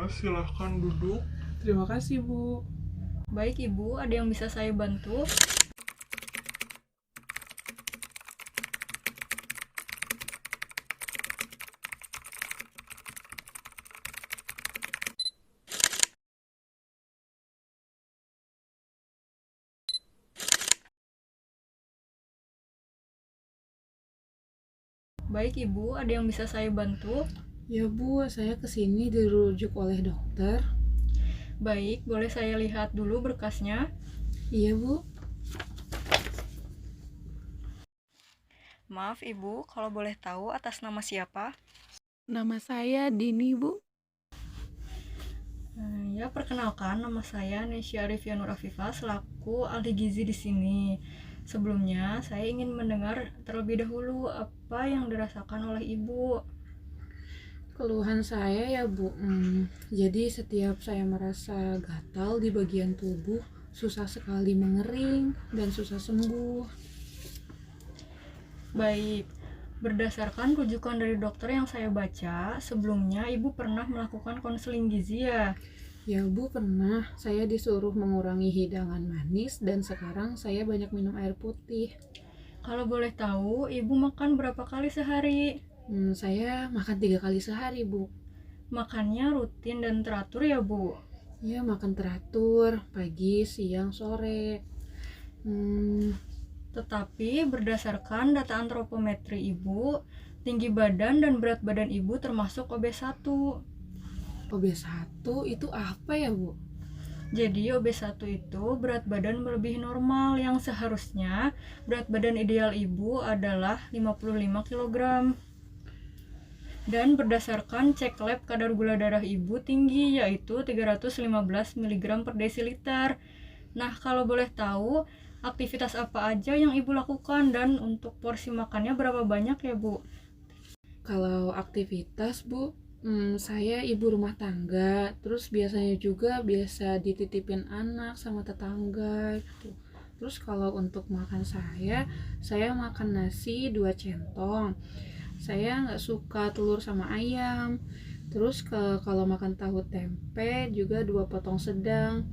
silahkan duduk. Terima kasih, Bu. Baik Ibu, ada yang bisa saya bantu? Baik Ibu, ada yang bisa saya bantu? Ya, Bu, saya kesini dirujuk oleh dokter. Baik, boleh saya lihat dulu berkasnya? Iya, Bu. Maaf Ibu, kalau boleh tahu atas nama siapa? Nama saya Dini, Bu. Ya, perkenalkan nama saya Nesya Arifia Nur Afifah selaku ahli gizi di sini. Sebelumnya, saya ingin mendengar terlebih dahulu apa yang dirasakan oleh Ibu. Keluhan saya ya, Bu. Jadi setiap saya merasa gatal di bagian tubuh, susah sekali mengering dan susah sembuh. Baik, berdasarkan rujukan dari dokter yang saya baca, sebelumnya Ibu pernah melakukan konseling gizi ya? Ya, Bu, pernah. Saya disuruh mengurangi hidangan manis dan sekarang saya banyak minum air putih. Kalau boleh tahu, Ibu makan berapa kali sehari? Saya makan 3 kali sehari, Bu. Makannya rutin dan teratur ya, Bu? Ya, makan teratur, pagi, siang, sore. Tetapi berdasarkan data antropometri Ibu, tinggi badan dan berat badan Ibu termasuk OB1. OB1 itu apa ya, Bu? Jadi OB1 itu berat badan melebihi normal yang seharusnya berat badan ideal Ibu adalah 55 kg. Dan berdasarkan cek lab kadar gula darah Ibu tinggi yaitu 315 mg per desiliter. Nah, kalau boleh tahu aktivitas apa aja yang Ibu lakukan dan untuk porsi makannya berapa banyak ya, Bu? Kalau aktivitas, Bu, saya ibu rumah tangga, terus biasanya juga biasa dititipin anak sama tetangga gitu. Terus kalau untuk makan saya makan nasi 2 centong. Saya nggak suka telur sama ayam. Terus kalau makan tahu tempe juga 2 potong sedang.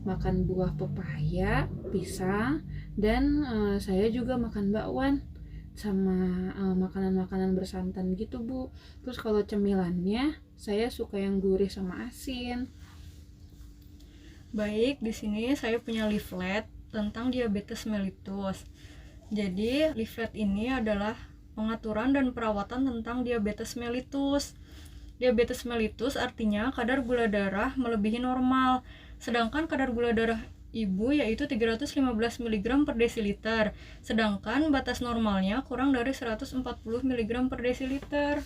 Makan buah pepaya, pisang, dan saya juga makan bakwan sama makanan-makanan bersantan gitu, Bu. Terus kalau cemilannya saya suka yang gurih sama asin. Baik, di sini saya punya leaflet tentang diabetes mellitus. Jadi, leaflet ini adalah pengaturan dan perawatan tentang diabetes mellitus. Diabetes mellitus artinya kadar gula darah melebihi normal, sedangkan kadar gula darah Ibu yaitu 315 mg per desiliter, sedangkan batas normalnya kurang dari 140 mg per desiliter.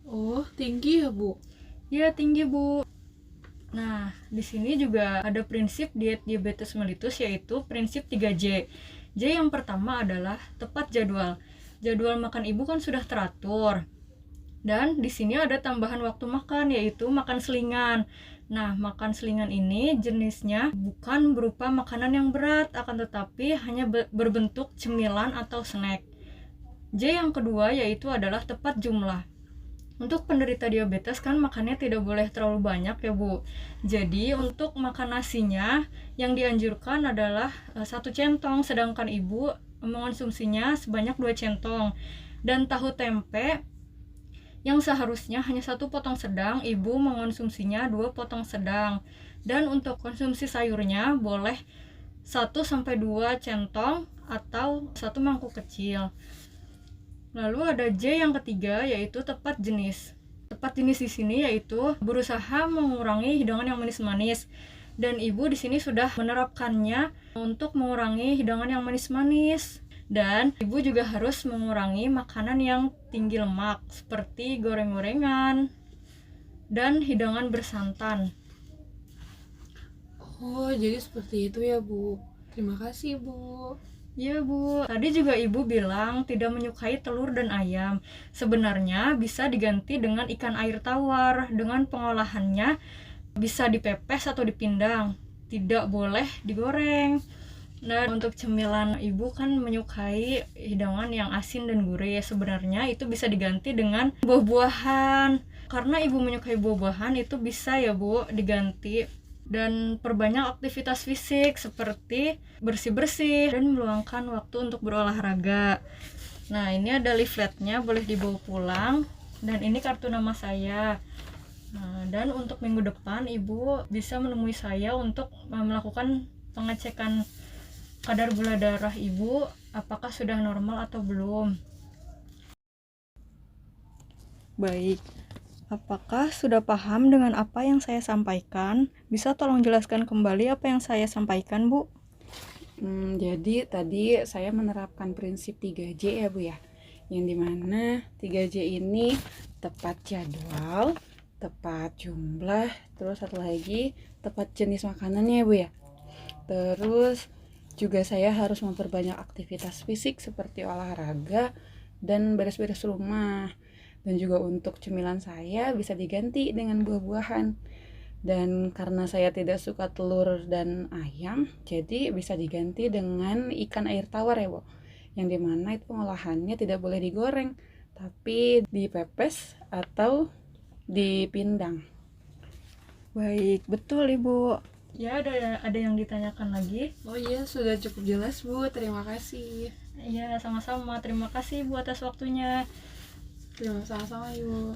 Oh, tinggi ya, Bu? Ya, tinggi, Bu. Nah, di sini juga ada prinsip diet diabetes mellitus yaitu prinsip 3J. J yang pertama adalah tepat jadwal. Jadwal makan Ibu kan sudah teratur. Dan di sini ada tambahan waktu makan yaitu makan selingan. Nah, makan selingan ini jenisnya bukan berupa makanan yang berat, akan tetapi hanya berbentuk cemilan atau snack. J yang kedua yaitu adalah tepat jumlah. Untuk penderita diabetes kan makannya tidak boleh terlalu banyak ya, Bu. Jadi untuk makan nasinya yang dianjurkan adalah 1 centong, sedangkan Ibu mengonsumsinya sebanyak 2 centong. Dan tahu tempe yang seharusnya hanya 1 potong sedang, Ibu mengonsumsinya 2 potong sedang. Dan untuk konsumsi sayurnya boleh 1-2 centong atau 1 mangkuk kecil. Lalu ada J yang ketiga yaitu tepat jenis. Tepat jenis di sini yaitu berusaha mengurangi hidangan yang manis-manis. Dan Ibu di sini sudah menerapkannya untuk mengurangi hidangan yang manis-manis. Dan Ibu juga harus mengurangi makanan yang tinggi lemak seperti goreng-gorengan dan hidangan bersantan. Oh, jadi seperti itu ya, Bu. Terima kasih, Bu. Ya, Bu. Tadi juga Ibu bilang tidak menyukai telur dan ayam. Sebenarnya bisa diganti dengan ikan air tawar. Dengan pengolahannya bisa dipepes atau dipindang. Tidak boleh digoreng. Dan untuk cemilan ibu kan menyukai hidangan yang asin dan gurih. Sebenarnya itu bisa diganti dengan buah-buahan. Karena ibu menyukai buah-buahan itu bisa ya bu diganti. Dan perbanyak aktivitas fisik seperti bersih-bersih dan meluangkan waktu untuk berolahraga. Nah ini ada leafletnya, boleh dibawa pulang. Dan ini kartu nama saya. Nah, dan untuk minggu depan ibu bisa menemui saya untuk melakukan pengecekan kadar gula darah ibu apakah sudah normal atau belum. Baik, apakah sudah paham dengan apa yang saya sampaikan? Bisa tolong jelaskan kembali apa yang saya sampaikan, Bu? Jadi tadi saya menerapkan prinsip 3J ya Bu ya, yang dimana 3J ini tepat jadwal, tepat jumlah, terus satu lagi tepat jenis makanannya ya Bu ya. Terus juga saya harus memperbanyak aktivitas fisik seperti olahraga dan beres-beres rumah. Dan juga untuk cemilan saya bisa diganti dengan buah-buahan. Dan karena saya tidak suka telur dan ayam, jadi bisa diganti dengan ikan air tawar ya, Bu. Yang dimana itu pengolahannya tidak boleh digoreng, tapi dipepes atau dipindang. Baik, betul Ibu. Ya, ada yang ditanyakan lagi? Oh iya, sudah cukup jelas Bu, terima kasih. Iya, sama-sama. Terima kasih Ibu atas waktunya. Terima kasih sama Ibu.